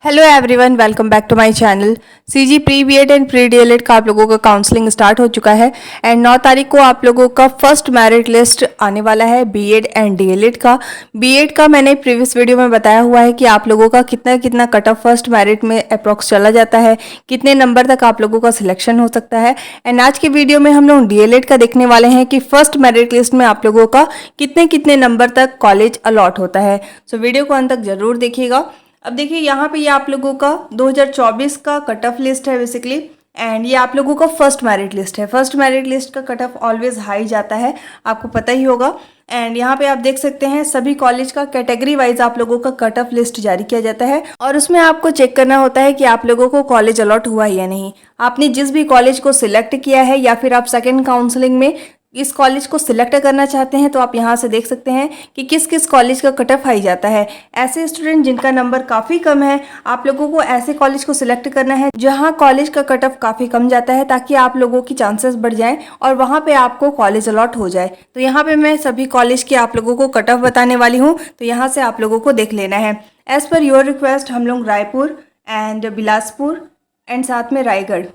Hello everyone, welcome back to my channel. CG pre BEd and pre DElEd का आप लोगों का counselling start हो चुका है एंड 9 तारीख को आप लोगों का फर्स्ट मेरिट लिस्ट आने वाला है बीएड एंड डीएलएड का। बीएड का मैंने प्रीवियस वीडियो में बताया हुआ है कि आप लोगों का कितना कितना कट ऑफ फर्स्ट मेरिट में अप्रॉक्स चला जाता है, कितने नंबर तक आप लोगों का सिलेक्शन हो सकता है। एंड आज के वीडियो में हम लोग डीएलएड का देखने वाले हैं कि फर्स्ट मेरिट लिस्ट में आप लोगों का कितने कितने नंबर तक कॉलेज अलॉट होता है। सो वीडियो को अंत तक जरूर देखिएगा। अब देखिए यहाँ पे ये आप लोगों का 2024 का कट ऑफ लिस्ट है बेसिकली, एंड ये आप लोगों का फर्स्ट मेरिट लिस्ट है। फर्स्ट मेरिट लिस्ट का कट ऑफ ऑलवेज हाई जाता है, आपको पता ही होगा। एंड यहाँ पे आप देख सकते हैं सभी कॉलेज का कैटेगरी वाइज आप लोगों का कट ऑफ लिस्ट जारी किया जाता है और उसमें आपको चेक करना होता है कि आप लोगों को कॉलेज अलॉट हुआ है या नहीं। आपने जिस भी कॉलेज को सिलेक्ट किया है या फिर आप सेकेंड काउंसलिंग में इस कॉलेज को सिलेक्ट करना चाहते हैं तो आप यहाँ से देख सकते हैं कि किस किस कॉलेज का कट ऑफ हाई जाता है। ऐसे स्टूडेंट जिनका नंबर काफ़ी कम है, आप लोगों को ऐसे कॉलेज को सिलेक्ट करना है जहाँ कॉलेज का कट ऑफ काफ़ी कम जाता है, ताकि आप लोगों की चांसेस बढ़ जाएं और वहाँ पे आपको कॉलेज अलॉट हो जाए। तो यहाँ पे मैं सभी कॉलेज के आप लोगों को कट ऑफ बताने वाली हूँ, तो यहाँ से आप लोगों को देख लेना है। एज़ पर योर रिक्वेस्ट हम लोग रायपुर एंड बिलासपुर एंड साथ में रायगढ़,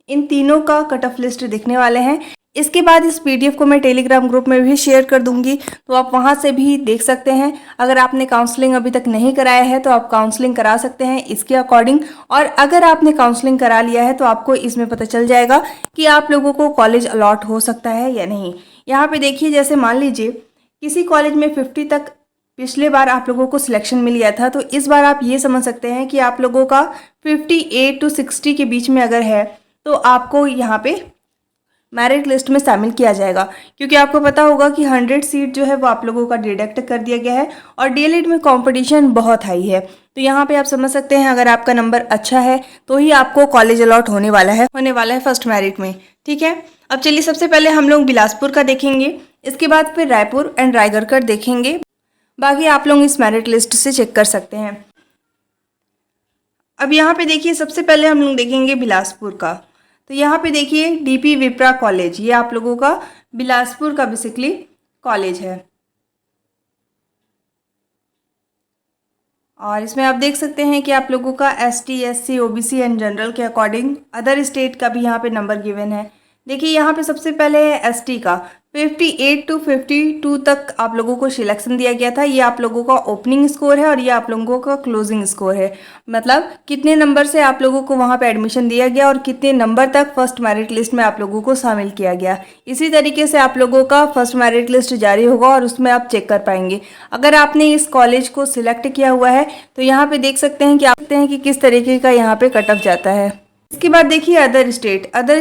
इन तीनों का कट ऑफ लिस्ट देखने वाले हैं। इसके बाद इस पीडीएफ को मैं टेलीग्राम ग्रुप में भी शेयर कर दूंगी, तो आप वहां से भी देख सकते हैं। अगर आपने काउंसलिंग अभी तक नहीं कराया है तो आप काउंसलिंग करा सकते हैं इसके अकॉर्डिंग, और अगर आपने काउंसलिंग करा लिया है तो आपको इसमें पता चल जाएगा कि आप लोगों को कॉलेज अलॉट हो सकता है या नहीं। यहाँ पे देखिए, जैसे मान लीजिए किसी कॉलेज में 50 तक पिछले बार आप लोगों को सिलेक्शन मिल गया था, तो इस बार आप ये समझ सकते हैं कि आप लोगों का 58 to 60 के बीच में अगर है तो आपको यहाँ पे मेरिट लिस्ट में शामिल किया जाएगा, क्योंकि आपको पता होगा कि 100 सीट जो है वो आप लोगों का डिडक्ट कर दिया गया है और डीएलएड में कंपटीशन बहुत हाई है। तो यहाँ पे आप समझ सकते हैं अगर आपका नंबर अच्छा है तो ही आपको कॉलेज अलॉट होने वाला है फर्स्ट मेरिट में। ठीक है, अब चलिए सबसे पहले हम लोग बिलासपुर का देखेंगे, इसके बाद फिर रायपुर एंड रायगढ़ का देखेंगे। बाकी आप लोग इस मेरिट लिस्ट से चेक कर सकते हैं। अब यहाँ पे देखिए, सबसे पहले हम लोग देखेंगे बिलासपुर का। तो यहाँ पे देखिए डीपी विप्रा कॉलेज, ये आप लोगों का बिलासपुर का बेसिकली कॉलेज है और इसमें आप देख सकते हैं कि आप लोगों का ST, SC, OBC and general के अकॉर्डिंग अदर स्टेट का भी यहाँ पे नंबर गिवन है। देखिए यहाँ पे सबसे पहले है एसटी का 58 to 52 तक आप लोगों को सिलेक्शन दिया गया था। ये आप लोगों का ओपनिंग स्कोर है और ये आप लोगों का क्लोजिंग स्कोर है, मतलब कितने नंबर से आप लोगों को वहाँ पे एडमिशन दिया गया और कितने नंबर तक फर्स्ट मेरिट लिस्ट में आप लोगों को शामिल किया गया। इसी तरीके से आप लोगों का फर्स्ट मेरिट लिस्ट जारी होगा और उसमें आप चेक कर पाएंगे। अगर आपने इस कॉलेज को सिलेक्ट किया हुआ है तो यहाँ पे देख सकते हैं कि किस तरीके का यहाँ पे कट ऑफ जाता है। इसके बाद देखिए अदर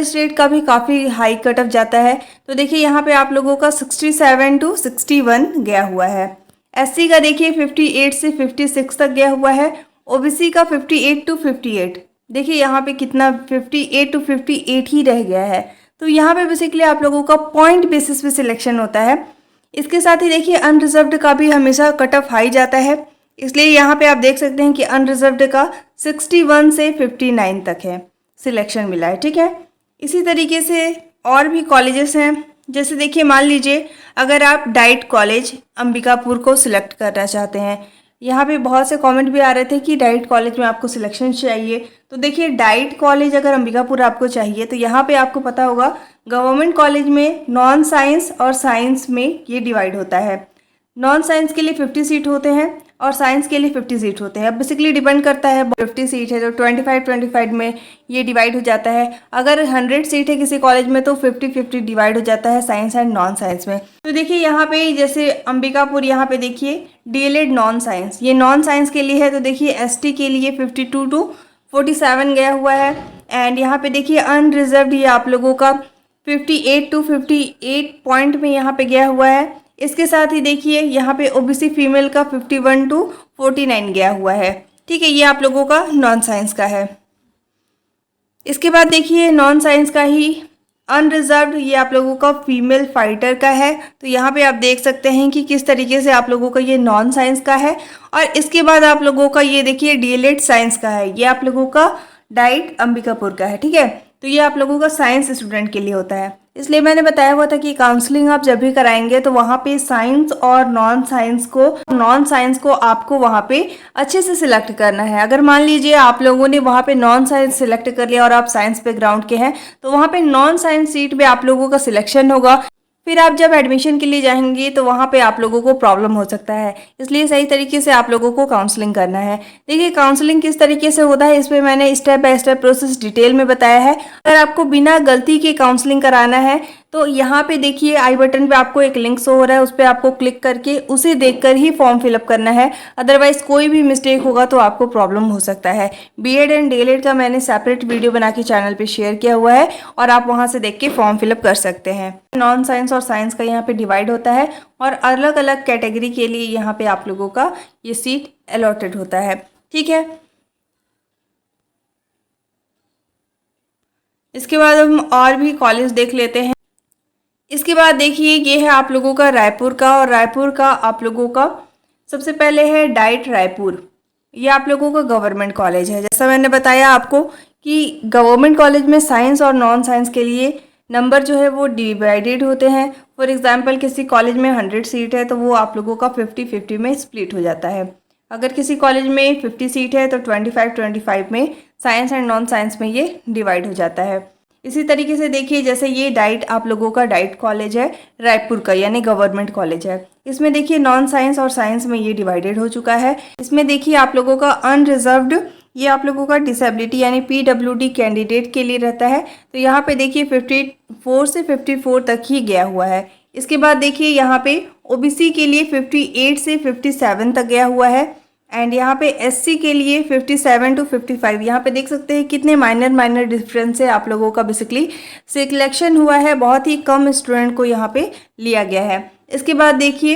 स्टेट का भी काफ़ी हाई कट ऑफ जाता है। तो देखिए यहाँ पे आप लोगों का 67 to 61 गया हुआ है। एससी का देखिए 58 से 56 तक गया हुआ है। ओबीसी का 58 to 58, देखिए यहाँ पे कितना 58 to 58 ही रह गया है। तो यहाँ पे बेसिकली आप लोगों का पॉइंट बेसिस पे सिलेक्शन होता है। इसके साथ ही देखिए अनरिजर्व्ड का भी हमेशा कट ऑफ हाई जाता है, इसलिए यहाँ पे आप देख सकते हैं कि अनरिजर्व्ड का 61 से 59 तक है सिलेक्शन मिला है। ठीक है, इसी तरीके से और भी कॉलेजेस हैं, जैसे देखिए मान लीजिए अगर आप डाइट कॉलेज अंबिकापुर को सिलेक्ट करना चाहते हैं। यहाँ पे बहुत से कमेंट भी आ रहे थे कि डाइट कॉलेज में आपको सिलेक्शन चाहिए। तो देखिए डाइट कॉलेज अगर अंबिकापुर आपको चाहिए तो यहाँ पे आपको पता होगा गवर्नमेंट कॉलेज में नॉन साइंस और साइंस में ये डिवाइड होता है। नॉन साइंस के लिए 50 सीट होते हैं और साइंस के लिए 50 सीट होते हैं। अब बेसिकली डिपेंड करता है, 50 सीट है तो 25-25 में ये डिवाइड हो जाता है। अगर 100 सीट है किसी कॉलेज में तो 50-50 डिवाइड हो जाता है साइंस एंड नॉन साइंस में। तो देखिए यहाँ पे जैसे अंबिकापुर, यहाँ पे देखिए डीएलएड नॉन साइंस, ये नॉन साइंस के लिए है। तो देखिए एसटी के लिए 52 to 47 गया हुआ है। एंड यहाँ पे देखिए अनरिजर्व्ड ये आप लोगों का 58 to 58 पॉइंट में यहाँ पे गया हुआ है। इसके साथ ही देखिए यहाँ पे ओबीसी फीमेल का 51 to 49 गया हुआ है। ठीक है, ये आप लोगों का नॉन साइंस का है। इसके बाद देखिए नॉन साइंस का ही अनरिजर्व्ड ये आप लोगों का फीमेल फाइटर का है। तो यहाँ पे आप देख सकते हैं कि किस तरीके से आप लोगों का ये नॉन साइंस का है। और इसके बाद आप लोगों का ये देखिए डीएलएड साइंस का है, ये आप लोगों का डाइट अंबिकापुर का है। ठीक है, तो ये आप लोगों का साइंस स्टूडेंट के लिए होता है। इसलिए मैंने बताया हुआ था कि काउंसलिंग आप जब भी कराएंगे तो वहाँ पे साइंस और नॉन साइंस को आपको वहाँ पे अच्छे से सिलेक्ट करना है। अगर मान लीजिए आप लोगों ने वहाँ पे नॉन साइंस सिलेक्ट कर लिया और आप साइंस बैकग्राउंड के हैं, तो वहाँ पे नॉन साइंस सीट पे आप लोगों का सिलेक्शन होगा। फिर आप जब एडमिशन के लिए जाएंगे तो वहाँ पे आप लोगों को प्रॉब्लम हो सकता है। इसलिए सही तरीके से आप लोगों को काउंसलिंग करना है। देखिए काउंसलिंग किस तरीके से होता है, इसमें मैंने step by step process detail में बताया है। अगर आपको बिना गलती के काउंसलिंग कराना है तो यहाँ पे देखिए आई बटन पे आपको एक लिंक शो हो रहा है, उस पर आपको क्लिक करके उसे देखकर ही फॉर्म फिलअप करना है। अदरवाइज कोई भी मिस्टेक होगा तो आपको प्रॉब्लम हो सकता है। बीएड एंड डीएलएड का मैंने सेपरेट वीडियो बना के चैनल पे शेयर किया हुआ है और आप वहाँ से देख के फॉर्म फिलअप कर सकते हैं। नॉन साइंस और साइंस का यहाँ पे डिवाइड होता है और अलग अलग कैटेगरी के लिए यहाँ पे आप लोगों का ये सीट अलॉटेड होता है। ठीक है, इसके बाद हम और भी कॉलेज देख लेते हैं। इसके बाद देखिए ये है आप लोगों का रायपुर का, और रायपुर का आप लोगों का सबसे पहले है डाइट रायपुर। ये आप लोगों का गवर्नमेंट कॉलेज है। जैसा मैंने बताया आपको कि गवर्नमेंट कॉलेज में साइंस और नॉन साइंस के लिए नंबर जो है वो डिवाइडेड होते हैं। फॉर एग्जांपल किसी कॉलेज में 100 सीट है तो वो आप लोगों का 50-50 में स्प्लिट हो जाता है। अगर किसी कॉलेज में 50 सीट है तो 25-25 में साइंस एंड नॉन साइंस में ये डिवाइड हो जाता है। इसी तरीके से देखिए जैसे ये डाइट आप लोगों का डाइट कॉलेज है रायपुर का, यानी गवर्नमेंट कॉलेज है। इसमें देखिए नॉन साइंस और साइंस में ये डिवाइडेड हो चुका है। इसमें देखिए आप लोगों का अनरिजर्व्ड, ये आप लोगों का डिसेबिलिटी यानी पीडब्ल्यूडी कैंडिडेट के लिए रहता है। तो यहाँ पे देखिए 54 से 54 तक ही गया हुआ है। इसके बाद देखिए यहाँ पे ओबीसी के लिए 58 से 57 तक गया हुआ है। एंड यहाँ पे एससी के लिए 57 to 55। यहाँ पे देख सकते हैं कितने माइनर डिफरेंस है आप लोगों का बेसिकली सिलेक्शन हुआ है। बहुत ही कम स्टूडेंट को यहाँ पे लिया गया है। इसके बाद देखिए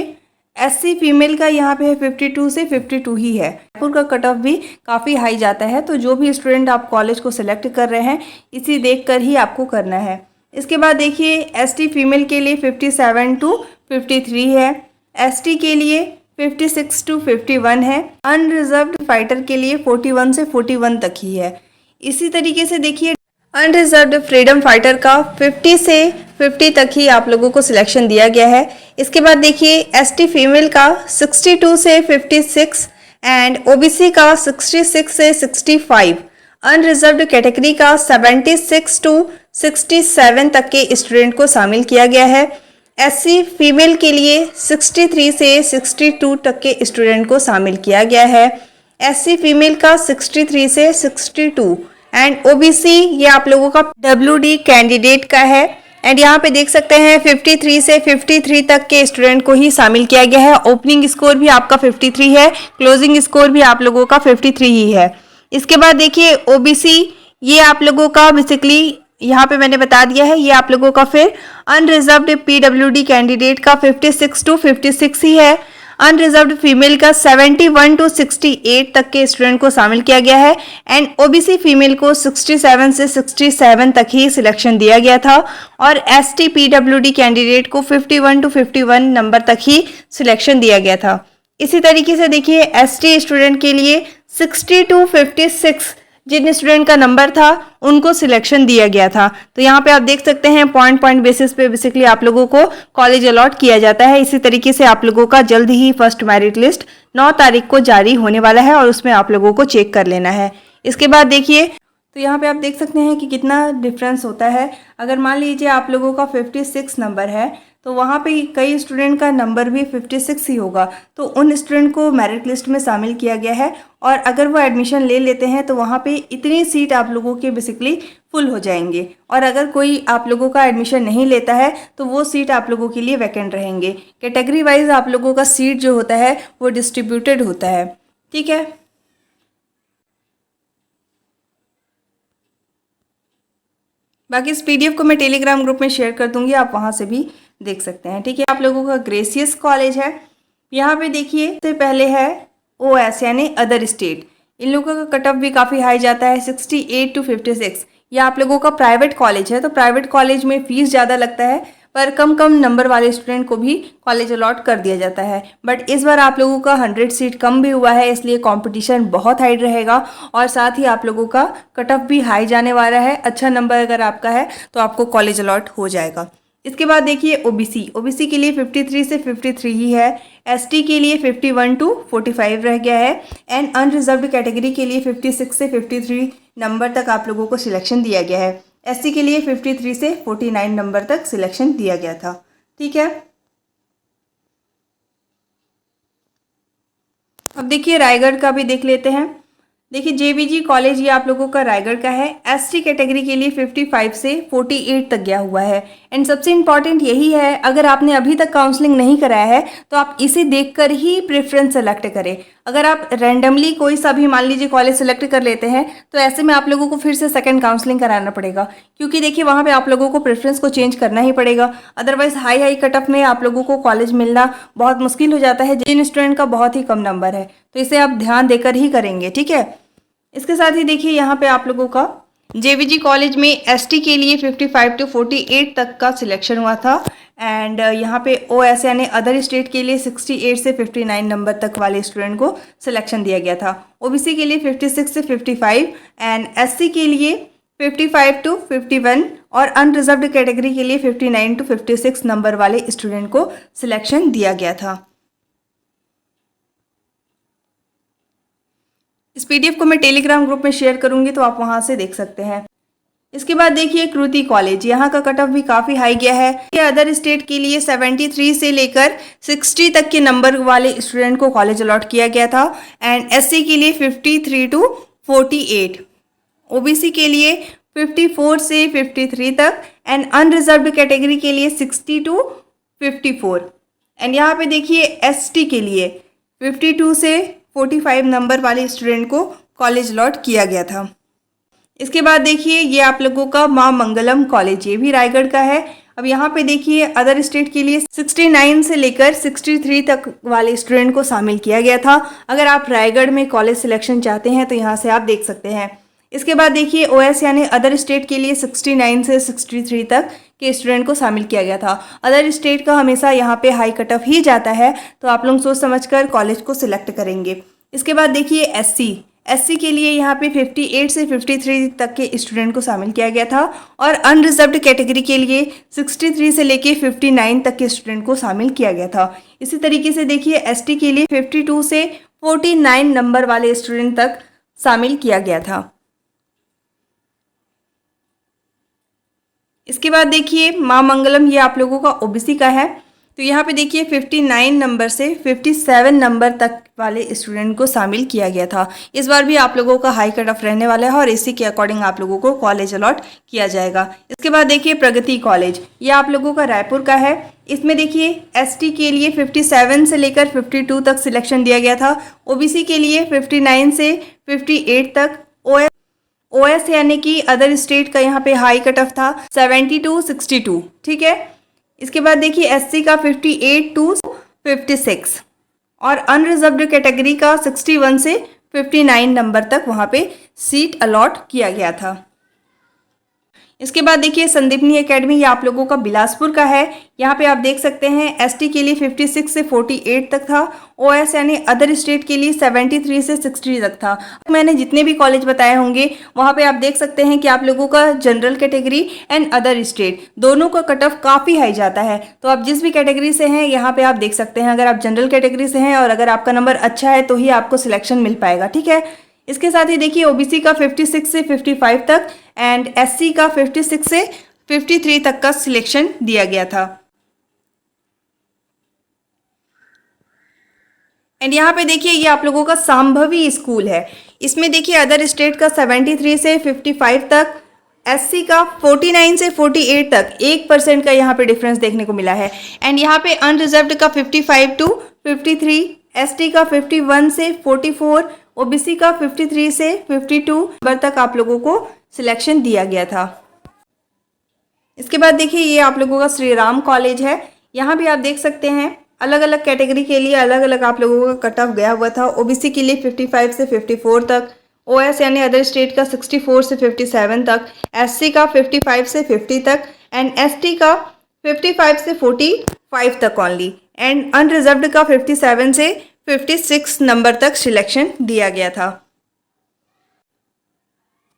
एससी फीमेल का यहाँ पे है 52 से 52 ही है। रायपुर का कट ऑफ भी काफ़ी हाई जाता है, तो जो भी स्टूडेंट आप कॉलेज को सिलेक्ट कर रहे हैं इसी देख कर ही आपको करना है। इसके बाद देखिए एसटी फीमेल के लिए 57 to 53 है, एसटी के लिए 56 to 51 है, अनरिजर्व्ड फाइटर के लिए 41 से 41 तक ही है। इसी तरीके से देखिए अनरिजर्व्ड फ्रीडम फाइटर का 50 से 50 तक ही आप लोगों को सिलेक्शन दिया गया है। इसके बाद देखिए एसटी फीमेल का 62 से 56 एंड ओबीसी का 66 से 65, अनरिजर्व्ड कैटेगरी का 76 to 67 तक के स्टूडेंट को शामिल किया गया है। एससी फीमेल के लिए 63 से 62 तक के स्टूडेंट को शामिल किया गया है। एससी फीमेल का 63 से 62 एंड ओबीसी ये आप लोगों का डब्ल्यूडी कैंडिडेट का है। एंड यहाँ पे देख सकते हैं 53 से 53 तक के स्टूडेंट को ही शामिल किया गया है। ओपनिंग स्कोर भी आपका 53 है, क्लोजिंग स्कोर भी आप लोगों का 53 ही है। इसके बाद देखिए ओबीसी ये आप लोगों का बेसिकली यहाँ पे मैंने बता दिया है, ये आप लोगों का फिर अनरिजर्व्ड पीडब्ल्यूडी कैंडिडेट का 56 to 56 ही है। अनरिजर्व्ड फीमेल का 71 to 68 तक के स्टूडेंट को शामिल किया गया है। एंड ओबीसी फीमेल को 67 से 67 तक ही सिलेक्शन दिया गया था और एसटी पीडब्ल्यूडी कैंडिडेट को 51 to 51 नंबर तक ही सिलेक्शन दिया गया था। इसी तरीके से देखिए एसटी स्टूडेंट के लिए 60 to 56 जिन स्टूडेंट का नंबर था उनको सिलेक्शन दिया गया था। तो यहाँ पे आप देख सकते हैं पॉइंट बेसिस पे बेसिकली आप लोगों को कॉलेज अलॉट किया जाता है। इसी तरीके से आप लोगों का जल्द ही फर्स्ट मेरिट लिस्ट 9 तारीख को जारी होने वाला है और उसमें आप लोगों को चेक कर लेना है। इसके बाद देखिए तो यहाँ पे आप देख सकते हैं कि कितना डिफरेंस होता है। अगर मान लीजिए आप लोगों का 56 नंबर है तो वहाँ पे कई स्टूडेंट का नंबर भी 56 ही होगा, तो उन स्टूडेंट को मेरिट लिस्ट में शामिल किया गया है। और अगर वो एडमिशन ले लेते हैं तो वहाँ पे इतनी सीट आप लोगों के बेसिकली फुल हो जाएंगे। और अगर कोई आप लोगों का एडमिशन नहीं लेता है तो वो सीट आप लोगों के लिए वैकेंट रहेंगे। कैटेगरी वाइज आप लोगों का सीट जो होता है वो डिस्ट्रीब्यूटेड होता है। ठीक है, बाकी इस पीडीएफ को मैं टेलीग्राम ग्रुप में शेयर कर दूंगी, आप वहाँ से भी देख सकते हैं। ठीक है, आप लोगों का ग्रेसियस कॉलेज है। यहाँ पे देखिए सबसे पहले है ओएस यानी अदर स्टेट। इन लोगों का कट ऑफ भी काफ़ी हाई जाता है 68 to 56। ये आप लोगों का प्राइवेट कॉलेज है, तो प्राइवेट कॉलेज में फ़ीस ज़्यादा लगता है, पर कम कम नंबर वाले स्टूडेंट को भी कॉलेज अलॉट कर दिया जाता है। बट इस बार आप लोगों का 100 सीट कम भी हुआ है, इसलिए कंपटीशन बहुत हाई रहेगा और साथ ही आप लोगों का कट ऑफ भी हाई जाने वाला है। अच्छा नंबर अगर आपका है तो आपको कॉलेज अलॉट हो जाएगा। इसके बाद देखिए ओबीसी के लिए 53 से 53 ही है, एसटी के लिए 51 टू 45 रह गया है एंड अनरिजर्व्ड कैटेगरी के लिए 56 से 53 नंबर तक आप लोगों को सिलेक्शन दिया गया है। एससी के लिए 53 से 49 नंबर तक सिलेक्शन दिया गया था। ठीक है, अब देखिए रायगढ़ का भी देख लेते हैं। देखिए जेबीजी कॉलेज ये आप लोगों का रायगढ़ का है। एसटी कैटेगरी के लिए 55 से 48 तक गया हुआ है एंड सबसे इम्पॉर्टेंट यही है, अगर आपने अभी तक काउंसलिंग नहीं कराया है तो आप इसे देखकर ही प्रेफरेंस सेलेक्ट करें। अगर आप रैंडमली कोई सा भी मान लीजिए कॉलेज सेलेक्ट कर लेते हैं तो ऐसे में आप लोगों को फिर से सेकंड काउंसलिंग कराना पड़ेगा, क्योंकि देखिए वहाँ पे आप लोगों को प्रेफरेंस को चेंज करना ही पड़ेगा। अदरवाइज हाई कट ऑफ में आप लोगों को कॉलेज मिलना बहुत मुश्किल हो जाता है जिन स्टूडेंट का बहुत ही कम नंबर है, तो इसे आप ध्यान देकर ही करेंगे। ठीक है, इसके साथ ही देखिए यहाँ पे आप लोगों का जेवीजी कॉलेज में एसटी के लिए 55 टू 48 तक का सिलेक्शन हुआ था एंड यहाँ पे ओएस यानी अदर स्टेट के लिए 68 से 59 नंबर तक वाले स्टूडेंट को सिलेक्शन दिया गया था। ओबीसी के लिए 56 से 55 एंड एससी के लिए 55 टू 51 और अनरिजर्व्ड कैटेगरी के लिए 59 टू 56 नंबर वाले स्टूडेंट को सिलेक्शन दिया गया था। इस पीडीएफ को मैं टेलीग्राम ग्रुप में शेयर करूंगी तो आप वहां से देख सकते हैं। इसके बाद देखिए कृति कॉलेज, यहाँ का कट ऑफ भी काफ़ी हाई गया है। अदर स्टेट के लिए 73 से लेकर 60 तक के नंबर वाले स्टूडेंट को कॉलेज अलॉट किया गया था एंड एससी के लिए 53 टू 48, ओबीसी के लिए 54 से 53 तक एंड अनरिजर्व्ड कैटेगरी के लिए 60 टू 54 एंड यहाँ पे देखिए एसटी के लिए 52 से 45 नंबर वाले स्टूडेंट को कॉलेज अलॉट किया गया था। इसके बाद देखिए ये आप लोगों का मां मंगलम कॉलेज, ये भी रायगढ़ का है। अब यहाँ पे देखिए अदर स्टेट के लिए 69 से लेकर 63 तक वाले स्टूडेंट को शामिल किया गया था। अगर आप रायगढ़ में कॉलेज सिलेक्शन चाहते हैं तो यहाँ से आप देख सकते हैं। इसके बाद देखिए ओएस यानी अदर स्टेट के लिए 69 से 63 तक के स्टूडेंट को शामिल किया गया था। अदर स्टेट का हमेशा यहाँ पे हाई कट ऑफ ही जाता है, तो आप लोग सोच समझकर कॉलेज को सिलेक्ट करेंगे। इसके बाद देखिए एससी के लिए यहाँ पे 58 से 53 तक के स्टूडेंट को शामिल किया गया था और अनरिजर्व्ड कैटेगरी के लिए 63 से लेके 59 तक के स्टूडेंट को शामिल किया गया था। इसी तरीके से देखिए एसटी के लिए 52 से 49 नंबर वाले स्टूडेंट तक शामिल किया गया था। इसके बाद देखिए मां मंगलम, ये आप लोगों का ओबीसी का है। तो यहाँ पे देखिए 59 नंबर से 57 नंबर तक वाले स्टूडेंट को शामिल किया गया था। इस बार भी आप लोगों का हाई कट ऑफ रहने वाला है और इसी के अकॉर्डिंग आप लोगों को कॉलेज अलॉट किया जाएगा। इसके बाद देखिए प्रगति कॉलेज, ये आप लोगों का रायपुर का है। इसमें देखिए एसटी के लिए 57 से लेकर 52 तक सिलेक्शन दिया गया था, ओबीसी के लिए 59 से 58 तक, ओएस यानी कि अदर स्टेट का यहाँ पे हाई कट ऑफ था 70 टू 62। ठीक है, इसके बाद देखिए एससी का 58 टू 56 और अनरिजर्व्ड कैटेगरी का 61 से 59 नंबर तक वहाँ पे सीट अलॉट किया गया था। इसके बाद देखिए संदीपनी एकेडमी, ये आप लोगों का बिलासपुर का है। यहाँ पे आप देख सकते हैं एसटी के लिए 56 से 48 तक था, ओएस यानी अदर स्टेट के लिए 73 से 60 तक था। मैंने जितने भी कॉलेज बताए होंगे वहाँ पे आप देख सकते हैं कि आप लोगों का general category and other state दोनों का कट ऑफ काफ़ी हाई जाता है। तो आप जिस भी कैटेगरी से हैं यहाँ पे आप देख सकते हैं, अगर आप जनरल कैटेगरी से हैं और अगर आपका नंबर अच्छा है तो ही आपको सिलेक्शन मिल पाएगा। ठीक है, इसके साथ ही देखिए ओबीसी का 56 से 55 तक एंड एससी का 56 से 53 तक का सिलेक्शन दिया गया था। एंड यहाँ पे देखिए ये आप लोगों का संभवी स्कूल है। इसमें देखिए अदर स्टेट का 73 से 55 तक, एससी का 49 से 48 तक 1% का यहाँ पे डिफरेंस देखने को मिला है। एंड यहाँ पे अनरिजर्व्ड का 55 टू 53, एसटी का 51 से 44, ओबीसी का 53 से 52 नंबर तक आप लोगों को सिलेक्शन दिया गया था। इसके बाद देखिए ये आप लोगों का श्री राम कॉलेज है। यहाँ भी आप देख सकते हैं अलग अलग कैटेगरी के लिए अलग अलग आप लोगों का कट ऑफ गया हुआ था। ओबीसी के लिए 55 से 54 तक, ओएस यानी अदर स्टेट का 64 से 57 तक, एससी का 55 से 50 तक एंड एसटी का 55 से 45 तक ओनली, एंड अनरिजर्व्ड का 57 से 56 नंबर तक सिलेक्शन दिया गया था।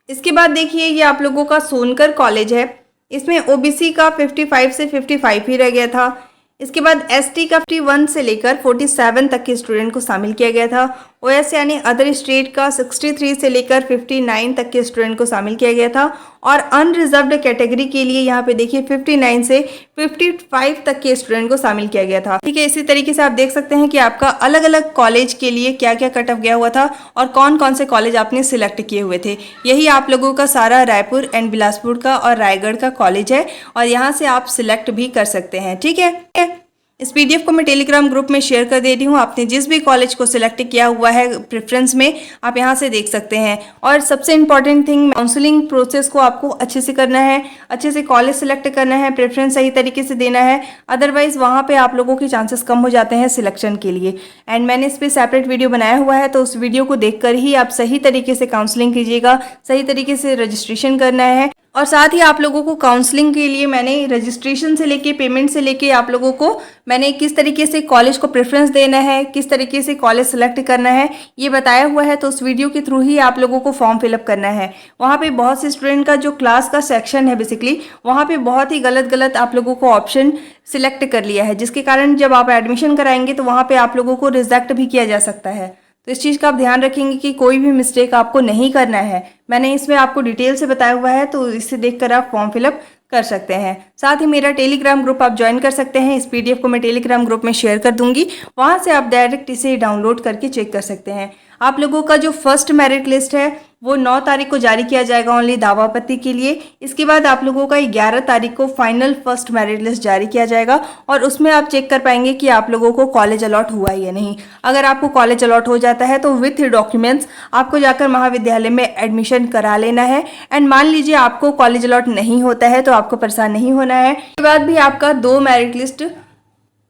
इसके बाद देखिए ये आप लोगों का सोनकर कॉलेज है, इसमें ओबीसी का 55 से 55 ही रह गया था। इसके बाद एसटी का 51 से लेकर 47 तक के स्टूडेंट को शामिल किया गया था। ओएस यानी अदर स्टेट का 63 से लेकर 59 तक के स्टूडेंट को शामिल किया गया था। और अनरिजर्व्ड कैटेगरी के लिए यहाँ पे देखिए 59 से 55 तक के स्टूडेंट को शामिल किया गया था। ठीक है, इसी तरीके से आप देख सकते हैं कि आपका अलग अलग कॉलेज के लिए क्या क्या कट ऑफ गया हुआ था और कौन कौन से कॉलेज आपने सिलेक्ट किए हुए थे। यही आप लोगों का सारा रायपुर एंड बिलासपुर का और रायगढ़ का कॉलेज है, और यहाँ से आप सिलेक्ट भी कर सकते हैं। ठीक है, इस पीडीएफ को मैं टेलीग्राम ग्रुप में शेयर कर दे रही हूँ। आपने जिस भी कॉलेज को सिलेक्ट किया हुआ है प्रेफरेंस में, आप यहाँ से देख सकते हैं। और सबसे इंपॉर्टेंट थिंग, काउंसलिंग प्रोसेस को आपको अच्छे से करना है, अच्छे से कॉलेज सिलेक्ट करना है, प्रेफरेंस सही तरीके से देना है, अदरवाइज वहाँ पे आप लोगों के चांसेस कम हो जाते हैं सिलेक्शन के लिए। एंड मैंने इस पर सेपरेट वीडियो बनाया हुआ है, तो उस वीडियो को देख कर ही आप सही तरीके से काउंसलिंग कीजिएगा, सही तरीके से रजिस्ट्रेशन करना है। और साथ ही आप लोगों को काउंसलिंग के लिए मैंने रजिस्ट्रेशन से लेके पेमेंट से लेके आप लोगों को मैंने किस तरीके से कॉलेज को प्रेफरेंस देना है, किस तरीके से कॉलेज सेलेक्ट करना है, ये बताया हुआ है। तो उस वीडियो के थ्रू ही आप लोगों को फॉर्म फिलअप करना है। वहाँ पे बहुत से स्टूडेंट का जो क्लास का सेक्शन है बेसिकली, वहाँ पे बहुत ही गलत आप लोगों को ऑप्शन सिलेक्ट कर लिया है, जिसके कारण जब आप एडमिशन कराएंगे तो वहाँ पे आप लोगों को रिजेक्ट भी किया जा सकता है। तो इस चीज़ का आप ध्यान रखेंगे कि कोई भी मिस्टेक आपको नहीं करना है। मैंने इसमें आपको डिटेल से बताया हुआ है, तो इसे देखकर आप फॉर्म फिलअप कर सकते हैं। साथ ही मेरा टेलीग्राम ग्रुप आप ज्वाइन कर सकते हैं। इस पीडीएफ को मैं टेलीग्राम ग्रुप में शेयर कर दूंगी, वहां से आप डायरेक्ट इसे डाउनलोड करके चेक कर सकते हैं। आप लोगों का जो फर्स्ट मेरिट लिस्ट है वो 9 तारीख को जारी किया जाएगा ओनली दावा आपत्ति के लिए। इसके बाद आप लोगों का 11 तारीख को फाइनल फर्स्ट मेरिट लिस्ट जारी किया जाएगा, और उसमें आप चेक कर पाएंगे कि आप लोगों को कॉलेज अलॉट हुआ है या नहीं। अगर आपको कॉलेज अलॉट हो जाता है तो विथ डॉक्यूमेंट्स आपको जाकर महाविद्यालय में एडमिशन करा लेना है। एंड मान लीजिए आपको कॉलेज अलॉट नहीं होता है तो आपको परेशान नहीं होना है। इसके बाद भी आपका 2 मेरिट लिस्ट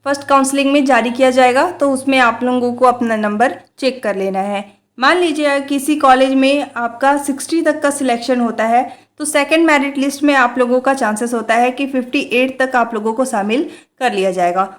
फर्स्ट काउंसलिंग में जारी किया जाएगा, तो उसमें आप लोगों को अपना नंबर चेक कर लेना है। मान लीजिए किसी कॉलेज में आपका 60 तक का सिलेक्शन होता है, तो सेकंड मेरिट लिस्ट में आप लोगों का चांसेस होता है कि 58 तक आप लोगों को शामिल कर लिया जाएगा।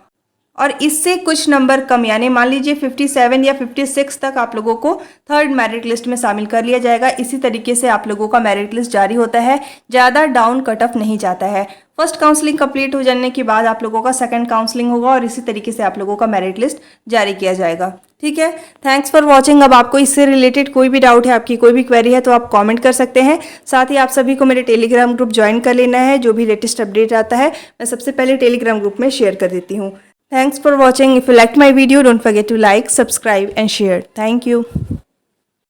और इससे कुछ नंबर कम, यानी मान लीजिए 57 या 56 तक आप लोगों को थर्ड मेरिट लिस्ट में शामिल कर लिया जाएगा। इसी तरीके से आप लोगों का मेरिट लिस्ट जारी होता है, ज़्यादा डाउन कट ऑफ नहीं जाता है। फर्स्ट काउंसलिंग कंप्लीट हो जाने के बाद आप लोगों का सेकंड काउंसलिंग होगा, और इसी तरीके से आप लोगों का मेरिट लिस्ट जारी किया जाएगा। ठीक है, थैंक्स फॉर वॉचिंग। अब आपको इससे रिलेटेड कोई भी डाउट है, आपकी कोई भी क्वेरी है, तो आप कमेंट कर सकते हैं। साथ ही आप सभी को मेरे टेलीग्राम ग्रुप ज्वाइन कर लेना है। जो भी लेटेस्ट अपडेट आता है मैं सबसे पहले टेलीग्राम ग्रुप में शेयर कर देती हूँ। Thanks for watching. If you liked my video, don't forget to like, subscribe and share. Thank you.